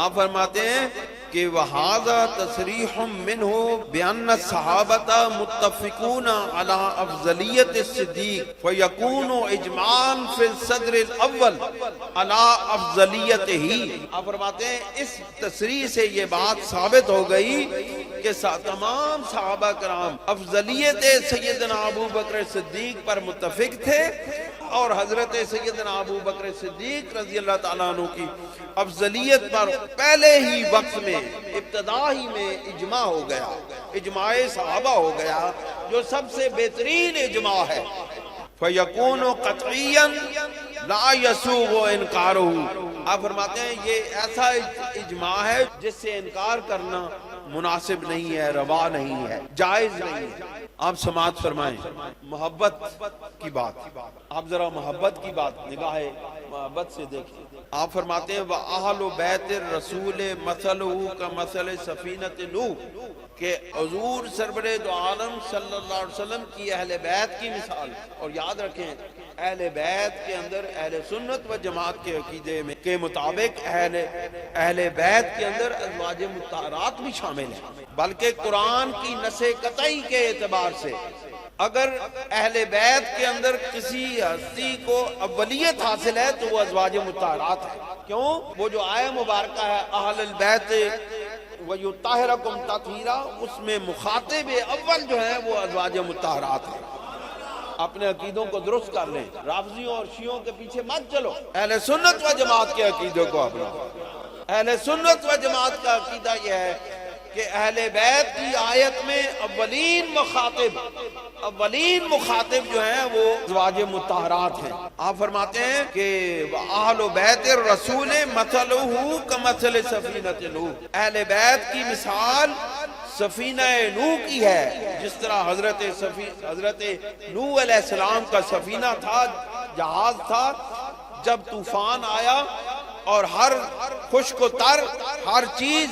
آپ فرماتے ہیں کہ وَهَذَا تَصْرِيحٌ مِّنْهُ بِأَنَّ الصَّحَابَةَ مُتَّفِقُونَ عَلَىٰ أَفْضَلِيَّةِ الصِّدِّيقِ فَيَكُونُ إِجْمَاعًا فِي الصَّدْرِ الْأَوَّلِ عَلَىٰ أَفْضَلِيَّتِهِ۔ آپ فرماتے ہیں اس تصریح سے یہ بات ثابت ہو گئی کہ تمام صحابہ کرام افضلیت سیدنا ابو بکر صدیق پر متفق تھے، اور حضرت سیدنا ابو بکر صدیق رضی اللہ تعالیٰ عنہ کی افضلیت پر پہلے ہی وقت میں، ابتدا ہی میں اجماع ہو گیا، اجماع صحابہ ہو گیا، جو سب سے بہترین اجماع ہے۔ فَيَكُونُ قَطْعِيًّا لَا يَسُوغُ إِنْكَارُهُ۔ آپ فرماتے ہیں یہ ایسا اجماع ہے جس سے انکار کرنا مناسب نہیں ہے، روا نہیں ہے، جائز نہیں ہے۔ آپ سماعت فرمائیں محبت کی بات، آپ ذرا محبت کی بات نگاہ محبت سے دیکھیں۔ آپ فرماتے ہیں وَأَهْلُ بَيْتِ الرَّسُولِ مَثَلُهُ كَمَثَلِ سَفِينَةِ نوح، کہ حضور سرور دو عالم صلی اللہ علیہ وسلم کی اہل بیت کی مثال۔ اور یاد رکھیں اہل بیت کے اندر اہل سنت و جماعت کے عقیدے میں کے مطابق اہل بیت کے اندر ازواج مطہرات بھی شامل ہیں، بلکہ قرآن کی نص قطعی کے اعتبار سے اگر اہل بیت کے اندر کسی ہستی کو اولیت حاصل ہے تو وہ ازواج مطہرات ہے۔ کیوں؟ وہ جو آیہ مبارکہ ہے اہل البیت وَيُطَّهِرَكُمْ تَطْهِيرًا، اس میں مخاطب اول جو ہیں وہ ازواج مطہرات ہیں۔ اپنے عقیدوں کو درست کر لیں، رافضیوں اور شیعوں کے پیچھے مت چلو، اہل سنت و جماعت کے عقیدوں کو اپنا۔ اہل سنت و جماعت کا عقیدہ یہ ہے کہ اہل بیت کی آیت میں اولین مخاطب جو ہیں وہ ازواج مطہرات ہیں۔ آپ فرماتے ہیں کہ اہل بیت الرسول مثلہ کمثل سفینۃ نوح، اہل بیت کی مثال سفینہ نوح کی ہے، جس طرح حضرت نوح علیہ السلام کا سفینہ تھا، جہاز تھا، جب طوفان آیا اور ہر خشک و تر ہر چیز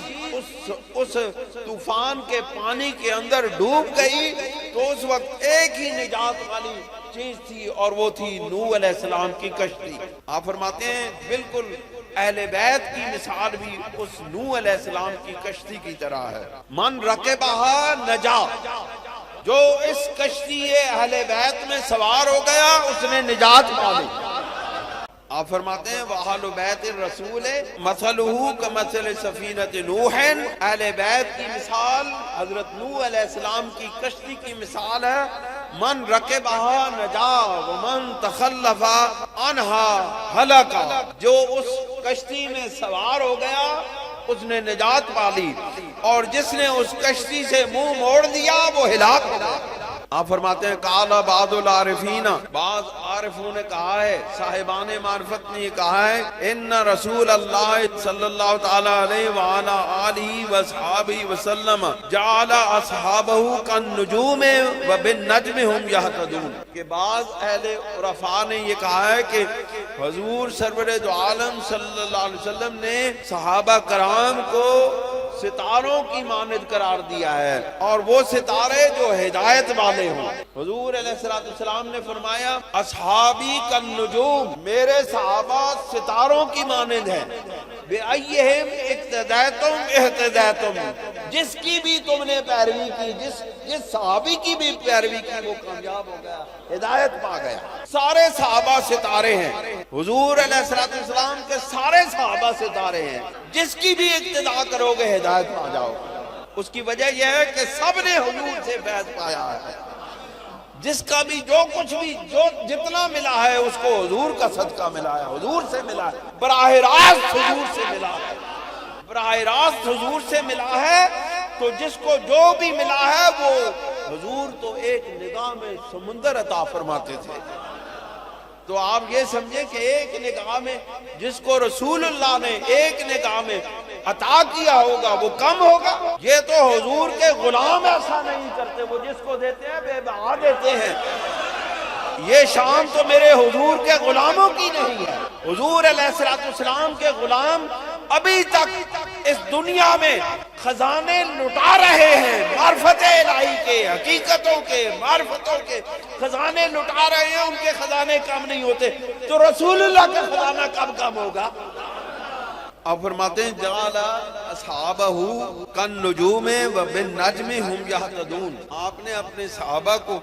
اس طوفان کے پانی کے اندر ڈوب گئی، تو اس وقت ایک ہی نجات والی چیز تھی اور وہ تھی نوح علیہ السلام کی کشتی۔ آپ فرماتے ہیں بالکل اہل بیت کی مثال بھی اس نوح علیہ السلام کی کشتی کی طرح ہے۔ من رکبہا نجا، جو اس کشتی اہل بیت میں سوار ہو گیا اس نے نجات پا لی۔ آپ فرماتے ہیں وَأَهْلُ بَيْتِ الرَّسُولِ مَثَلُهُ كَمَثَلِ سَفِينَةِ نُوحٍ، اہل بیت کی مثال حضرت نوح علیہ السلام کی کشتی کی مثال ہے. من رکبہا نجا ومن تخلف عنہا ہلکا، جو اس کشتی میں سوار ہو گیا اس نے نجات پا لی، اور جس نے اس کشتی سے منہ موڑ دیا وہ ہلاک ہو گیا. آپ فرماتے ہیں قال بعض العارفین، بعض عارفوں نے کہا ہے، صاحبان معرفت نے یہ کہا ہے، ان رسول اللہ صلی اللہ تعالی علیہ وآلہ آلہ وصحابہ وسلم جعل اصحابہ کالنجوم وبالنجم هم یہتدون، کہ بعض اہل عرفاء نے یہ کہا ہے کہ حضور سرور دو عالم صلی اللہ علیہ وسلم نے صحابہ کرام کو ستاروں کی مانند قرار دیا ہے، اور وہ ستارے جو ہدایت والے ہوں. حضور علیہ السلام نے فرمایا اصحابی کالنجوم، میرے صحابہ ستاروں کی مانند ہیں. بِأَيِّهِمْ اِقْتَدَيْتُمْ اِهْتَدَيْتُمْ، جس کی بھی تم نے پیروی کی، جس صحابی کی بھی پیروی کی وہ کامیاب ہو گیا، ہدایت پا گیا. سارے صحابہ ستارے ہیں، حضور علیہ السلام کے سارے صحابہ ستارے ہیں، جس کی بھی اقتداء کرو گے ہدایت پا جاؤ. اس کی وجہ یہ ہے کہ سب نے حضور سے فیض پایا ہے. جس کا بھی جو کچھ بھی جو جتنا ملا ہے اس کو حضور کا صدقہ ملا ہے، حضور سے ملا ہے، براہ راست حضور سے ملا ہے، براہ راست حضور سے ملا ہے. تو جس کو جو بھی ملا ہے وہ حضور تو ایک نگاہ میں سمندر عطا فرماتے تھے. تو آپ یہ سمجھیں کہ ایک نگاہ میں جس کو رسول اللہ نے ایک نگاہ میں عطا کیا ہوگا وہ کم ہوگا. یہ تو حضور کے غلام ایسا نہیں کرتے، وہ جس کو دیتے ہیں بے بہا دیتے ہیں. یہ شان تو میرے حضور کے غلاموں کی نہیں ہے. حضور علیہ السلام کے غلام ابھی تک اس دنیا میں خزانے لٹا رہے ہیں، معرفت الہی کے، حقیقتوں کے، معرفتوں کے خزانے لٹا رہے ہیں. ان کے خزانے کم نہیں ہوتے، تو رسول اللہ کا خزانہ کب کم ہوگا؟ آپ فرماتے ہیں جعل اصحابہ کالنجوم وبالنجم هم یہتدون، آپ نے اپنے صحابہ کو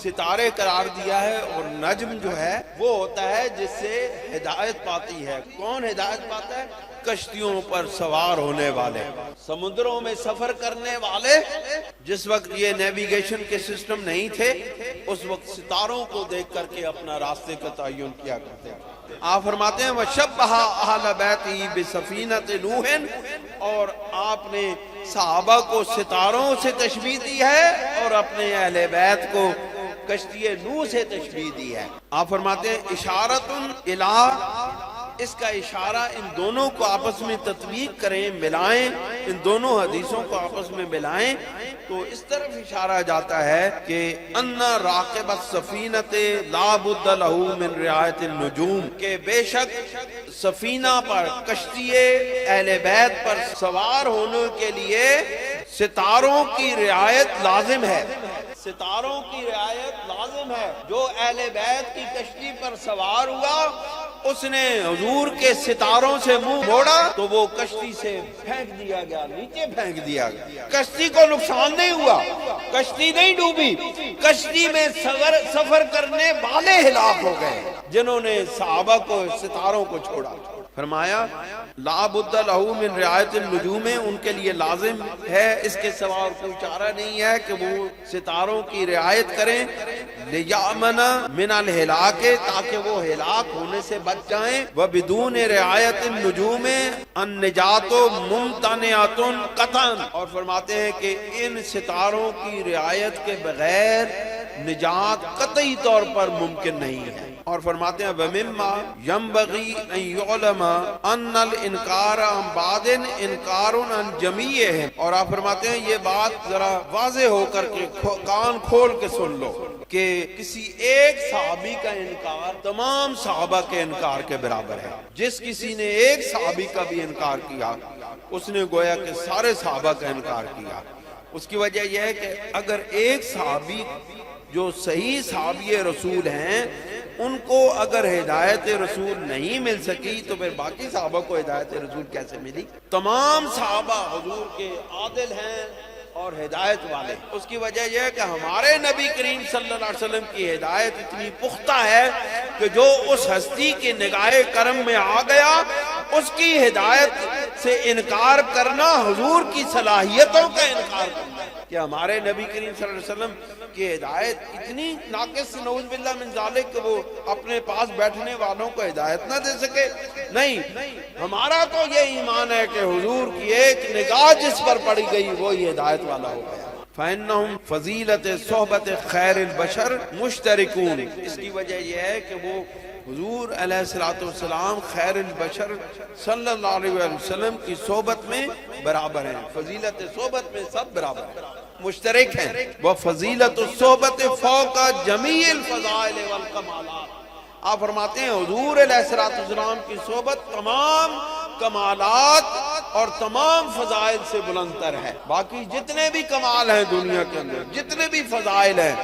ستارے قرار دیا ہے. اور نجم جو ہے وہ ہوتا ہے جس سے ہدایت پاتی ہے. کون ہدایت پاتا ہے؟ کشتیوں پر سوار ہونے والے، سمندروں میں سفر کرنے والے. جس وقت یہ نیویگیشن کے سسٹم نہیں تھے اس وقت ستاروں کو دیکھ کر کے اپنا راستے کا تعین کیا کرتے ہیں. آپ فرماتے ہیں وَشَبَّهَ أَهْلَ بَيْتِهِ بِسَفِينَةِ نُوحٍ، اور آپ نے صحابہ کو ستاروں سے تشبیہ دی ہے اور اپنے اہل بیت کو کشتی نوح سے تشبیہ دی ہے. آپ فرماتے ہیں اشارۃ الی، اس کا اشارہ ان دونوں کو آپس میں تطبیق کریں، ملائیں، ان دونوں حدیثوں کو آپس میں ملائیں تو اس طرف اشارہ جاتا ہے کہ ان راکب السفینۃ لا بد لہ من رعایت النجوم، کہ بے شک سفینہ پر، کشتی اہل بیت پر سوار ہونے کے لیے ستاروں کی رعایت لازم ہے. ستاروں کی رعایت لازم ہے. جو اہل بیت کی کشتی پر سوار ہوا اس نے حضور کے ستاروں سے منہ موڑا تو وہ کشتی سے پھینک دیا گیا، نیچے پھینک دیا گیا. کشتی کو نقصان نہیں ہوا، کشتی نہیں ڈوبی، کشتی میں سفر کرنے والے ہلاک ہو گئے جنہوں نے صحابہ کو ستاروں کو چھوڑا. فرمایا لا بد لہ من رعایت النجوم، ان کے لیے لازم ہے، اس کے سوا اور کوئی چارہ نہیں ہے کہ وہ ستاروں کی رعایت کریں. لیامن من الہلاک، تاکہ وہ ہلاک ہونے سے بچ جائیں. وبدون رعایت النجوم النجات ممتنعۃ قطعا، اور فرماتے ہیں کہ ان ستاروں کی رعایت کے بغیر نجات قطعی طور پر ممکن نہیں ہے. اور فرماتے ہیں وَمِمَّا يَنبَغِي أَن يُعْلَمَ أَنَّ الْإِنْكَارَ عَنْ بَعْضٍ إِنْكَارٌ عَنْ جَمِيعِهِمْ، اور آپ فرماتے ہیں یہ بات ذرا واضح ہو کر کے کان کھول کے سن لو کہ کسی ایک صحابی کا انکار تمام صحابہ کے انکار کے برابر ہے. جس کسی نے ایک صحابی کا بھی انکار کیا اس نے گویا کہ سارے صحابہ کا انکار کیا. اس کی وجہ یہ ہے کہ اگر ایک صحابی جو صحیح صحابی رسول ہیں ان کو اگر ہدایت رسول نہیں مل سکی تو پھر باقی صحابہ کو ہدایت رسول کیسے ملی؟ تمام صحابہ حضور کے عادل ہیں، اور ہدایت والے. اس کی وجہ یہ ہے کہ ہمارے نبی کریم صلی اللہ علیہ وسلم کی ہدایت اتنی پختہ ہے کہ جو اس ہستی کی نگاہ کرم میں آ گیا اس کی ہدایت سے انکار کرنا حضور کی صلاحیتوں کا انکار کرنا ہے. کہ ہمارے نبی کریم صلی اللہ علیہ وسلم کی ہدایت اتنی ناقص نعوذ باللہ من ذالک کہ وہ اپنے پاس بیٹھنے والوں کو ہدایت نہ دے سکے. نہیں، ہمارا تو یہ ایمان ہے کہ حضور کی ایک نگاہ جس پر پڑی گئی وہی ہدایت والا ہو گیا. فَإِنَّهُمْ فضیلت صحبت خیر البشر مشترکون. اس کی وجہ یہ ہے کہ وہ حضور علیہ الصلوۃ والسلام خیر البشر صلی اللہ علیہ وسلم کی صحبت میں برابر ہیں. فضیلت صحبت میں سب برابر ہیں، مشترک ہیں. وہ فضیلت الصحبت فوق جمیع الفضائل والکمالات. آپ فرماتے ہیں حضور علیہ الصلوۃ والسلام کی صحبت تمام کمالات اور تمام فضائل سے بلند تر ہے. باقی جتنے بھی کمال ہیں دنیا کے اندر، جتنے بھی فضائل ہیں،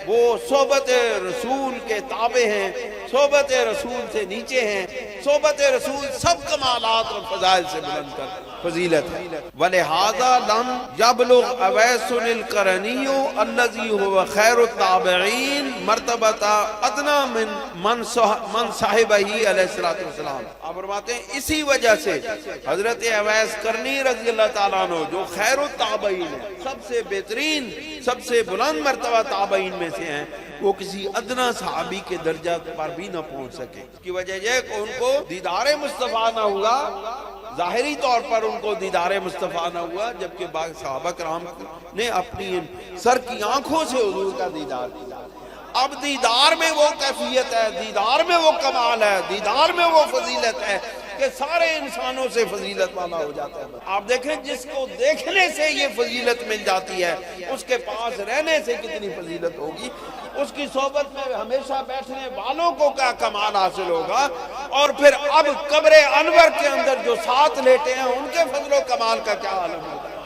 وہ صحبت رسول کے تابع ہیں، صحبت رسول سے نیچے ہیں. صحبت رسول سب کمالات اور فضائل سے بلند تر فضیلت ہے. وَلِهَذَا لَمْ يَبْلُغْ أَوَيْسٌ الْقَرَنِيُّ الَّذِي هُوَ خَيْرُ التَّابِعِينَ مَرْتَبَةً أَدْنَىٰ من صاحبہ علیہ الصلوۃ والسلام. آپ فرماتے ہیں اسی وجہ سے حضرت اویس قرنی رضی اللہ تعالیٰ عنہ جو خیر التابعین ہیں، سب سے بہترین، سب سے بلند مرتبہ تابعین میں سے ہیں، وہ کسی ادنا صحابی کے درجہ پر بھی نہ پہنچ سکے. اس کی وجہ یہ کہ ان کو دیدار مصطفیٰ نہ ہوا، ظاہری طور پر ان کو دیدار مصطفیٰ نہ ہوا، جبکہ باقی صحابہ کرام نے اپنی سر کی آنکھوں سے حضور کا دیدار کیا. اب دیدار میں وہ کیفیت ہے، دیدار میں وہ کمال ہے، دیدار میں وہ فضیلت ہے کہ سارے انسانوں سے فضیلت والا ہو جاتا ہے. آپ دیکھیں جس کو دیکھنے سے یہ فضیلت مل جاتی ہے اس کے پاس رہنے سے کتنی فضیلت ہوگی. اس کی صحبت میں ہمیشہ بیٹھنے والوں کو کیا کمال حاصل ہوگا. اور پھر اب قبر انور کے اندر جو ساتھ لیٹے ہیں ان کے فضل و کمال کا کیا عالم ہوگا.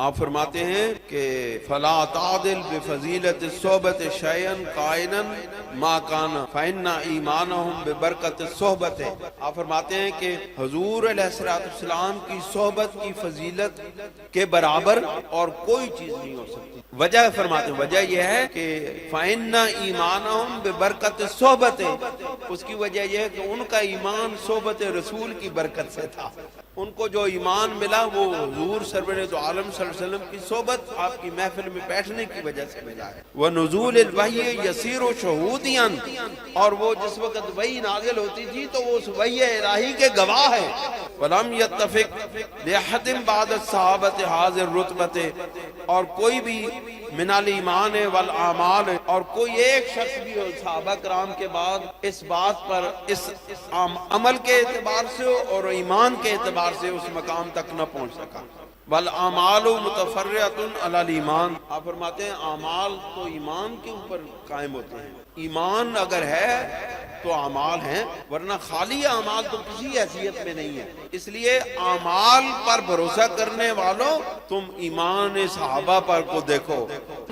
آپ فرماتے ہیں کہ فلا تعدل بفضیلت الصحبت شیئا کائنا ما کان فإن ایمانہم ببرکت الصحبت. آپ فرماتے ہیں کہ حضور علیہ السلام کی صحبت کی فضیلت کے برابر اور کوئی چیز نہیں ہو سکتی. وجہ فرماتے ہیں وجہ یہ ہے کہ فإن ایمانہم ببرکت الصحبت. اس کی وجہ یہ ہے کہ ان کا ایمان صحبت رسول کی برکت سے تھا. ان کو جو ایمان ملا وہ حضور سرور دو عالم صلی اللہ علیہ وسلم کی صحبت، آپ کی محفل میں بیٹھنے کی وجہ سے ملا ہے. وَنُزُولِ الْوَحْيِ يَسِيرُ شَهُودِيًا. اور وہ جس وقت وحی نازل ہوتی تھی تو وہ اس وحی الہی کے گواہ ہیں. وَلَمْ يَتَّفِقْ لِأَحَدٍ بَعْدَ الصَّحَابَةِ هَذِهِ الرُّتْبَةِ. اور کوئی بھی من الایمان والاعمال، اور کوئی ایک شخص بھی ہو صحابہ کرام کے بعد اس بات پر، اس عمل کے اعتبار سے اور ایمان کے اعتبار سے اس مقام تک نہ پہنچ سکا. والاعمال متفرعۃ علی الایمان. آپ فرماتے ہیں اعمال تو ایمان کے اوپر قائم ہوتے ہیں. ایمان اگر ہے تو اعمال ہیں، ورنہ خالی اعمال تو کسی حیثیت میں نہیں ہے. اس لیے اعمال پر بھروسہ کرنے والوں تم ایمان صحابہ پر کو دیکھو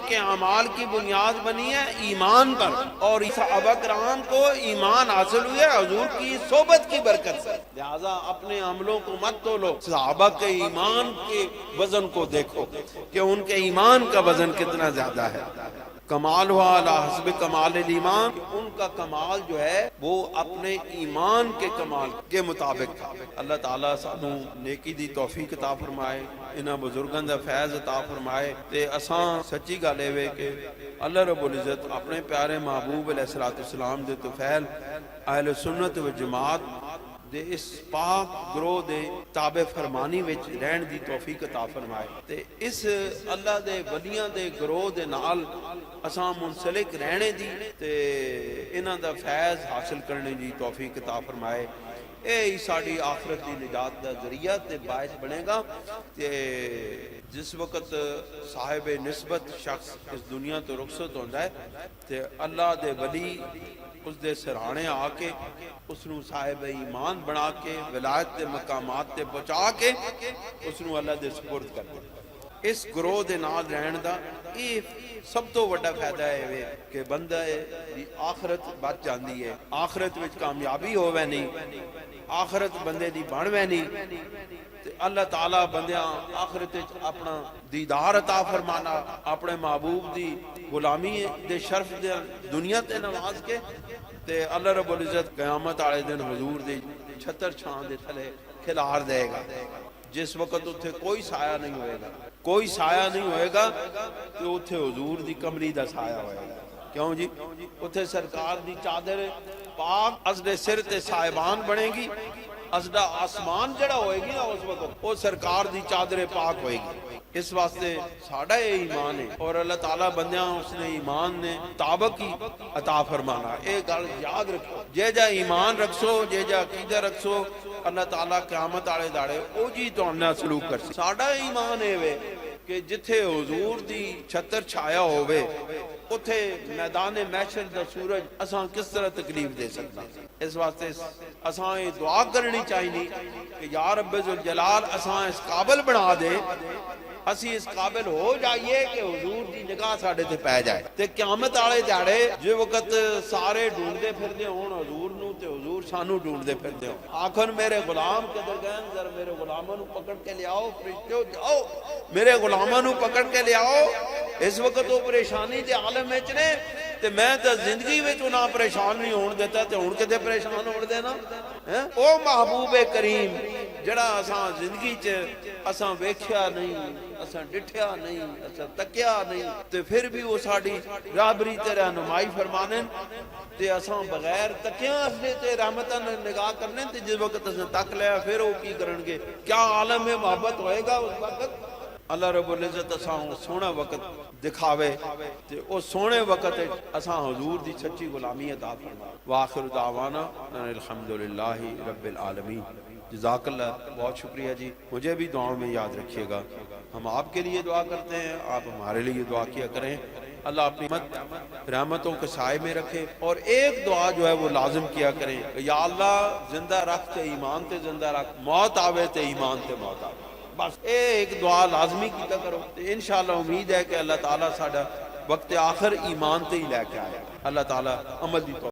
کہ اعمال کی بنیاد بنی ہے ایمان پر، اور صحابہ کرام کو ایمان حاصل ہوئے حضور کی صحبت کی برکت سے. لہذا اپنے عملوں کو مت تولو، صحابہ کے ایمان کے وزن کو دیکھو کہ ان کے ایمان کا وزن کتنا زیادہ ہے. کمال ہوا علی حسب کمال الایمان. ان کا کمال جو ہے وہ اپنے ایمان کے کمال کے مطابق تھا. اللہ تعالیٰ سانو نیکی دی توفیق عطا فرمائے، انہاں بزرگاں دا فیض عطا فرمائے تے اساں سچی گل اے کہ اللہ رب العزت اپنے پیارے محبوب علیہ الصلوۃ والسلام دے توفیل اہل سنت و جماعت دے اس پاک گروہ دے تابع فرمانی وچ رہن دی توفیق عطا فرمائے تے اس اللہ دے ولیاں دے گروہ دے نال اساں منسلک رہنے دی تے انہاں دا فیض حاصل کرنے دی توفیق عطا فرمائے. اے ساڑی آخرت دی نجات دا ذریعہ تے باعث بنے گا کہ جس وقت صاحب نسبت شخص اس دنیا تو رخصت ہوتا ہے تے اللہ دے ولی اس دے سرانے آ کے اس نو صاحب ایمان بنا کے ولایت دے مقامات تے پہنچا کے اس نو اللہ دے سپرد کر دے. اس گروہ دے نال رہن دا یہ سب تو بڑا فائدہ ہے کہ بندہ دی آخرت بچ جاندی ہے، آخرت وچ کامیابی ہووے نہیں، آخرت بندے دی بن وے نہیں. اللہ تعالیٰ بندیاں آخرت اپنا دیدار عطا فرمانا، اپنے محبوب دی غلامی دے شرف دے دنیا تے نواز کے، تے اللہ رب العزت قیامت والے دن حضور دی چھتر چھاں دے تھلے کھلار دے گا، جس وقت اتھے کوئی سایہ نہیں ہوئے گا، کوئی سایہ نہیں ہوئے گا، تو اتھے حضور دی کمری دا سایہ ہوئے گا۔ کیوں جی؟ اتھے سرکار دی چادر پاک ازدے سر تے صاحبان بنے گی، ازدہ آسمان جڑا ہوئے گی نا اس وقت وہ سرکار دی چادر پاک ہوئے گی۔ اس واسطے ساڑھا یہ ایمان ہے، اور اللہ تعالیٰ بندیاں اس نے ایمان نے طابق کی عطا فرمانا، ایک گل یاد رکھو، جے جا ایمان رکھسو، جے جا عقیدہ رکھسو، اللہ تعالیٰ قیامت آڑے داڑے او جی تو انہا سلوک کر سی۔ ساڑھا ایمان ہے وے کہ جتھے حضور دی چھتر چھایا ہوئے اتھے میدان محشر دا سورج اساں کس طرح تکلیف دے سکتا۔ اس واسطے اساں یہ دعا کرنی چاہیے کہ یا رب ذوالجلال اساں اس قابل بنا دے، اسی اس قابل ہو جائیے کہ حضور دی نگاہ ساڑھے تے پہ جائے، تے قیامت آڑے دیاڑے جو وقت سارے ڈھونڈے پھر دے ہون حضور نو، تے حضور سانو ڈھونڈے پھر دے ہون، آخر میرے غلام کدھر گئے، ذرا میرے غلاموں نو پکڑ کے لے آؤ، فرشتو جاؤ میرے غلاموں نو پکڑ کے لے آؤ۔ اس وقت وہ پریشانی دے عالم میں چنے، تے میں تے زندگی میں چنا پریشان نہیں ہون دیتا، تے ہون کے دے پریشان ہون دینا۔ او محبوب کریم جڑا اساں زندگی چ اساں ویکھیا نہیں، اساں ڈٹھیا نہیں، اساں تکیا نہیں، تے پھر بھی وہ ساڑی رابری تے رہنمائی فرمانے، تے اساں بغیر تکیاں اسلے تے رحمتاً نگاہ کرنے، تے جس وقت اساں تک لیا پھر وہ کی کرنگے، کیا عالم میں محبت ہوئے گا اس وقت۔ اللہ رب العزت اساں سونا وقت دکھاوے، تے او سونے وقت اساں حضور دی سچی غلامی عطا فرما۔ وآخر دعوانا الحمدللہ رب العالمین۔ جزاک اللہ، بہت شکریہ جی، مجھے بھی دعاؤں میں یاد رکھیے گا۔ ہم آپ کے لیے دعا کرتے ہیں، آپ ہمارے لیے دعا کیا کریں، اللہ اپنی رحمتوں کے سائے میں رکھے۔ اور ایک دعا جو ہے وہ لازم کیا کریں، یا اللہ زندہ رکھ تے ایمان تے زندہ رکھ، موت آوے تے ایمان تے موت آوے، بس ایک دعا لازمی کیتا کرو، انشاءاللہ امید ہے کہ اللہ تعالیٰ ساڑھا وقت آخر ایمان تے ہی لے کے آئے، اللہ تعالیٰ عمل دی توفیق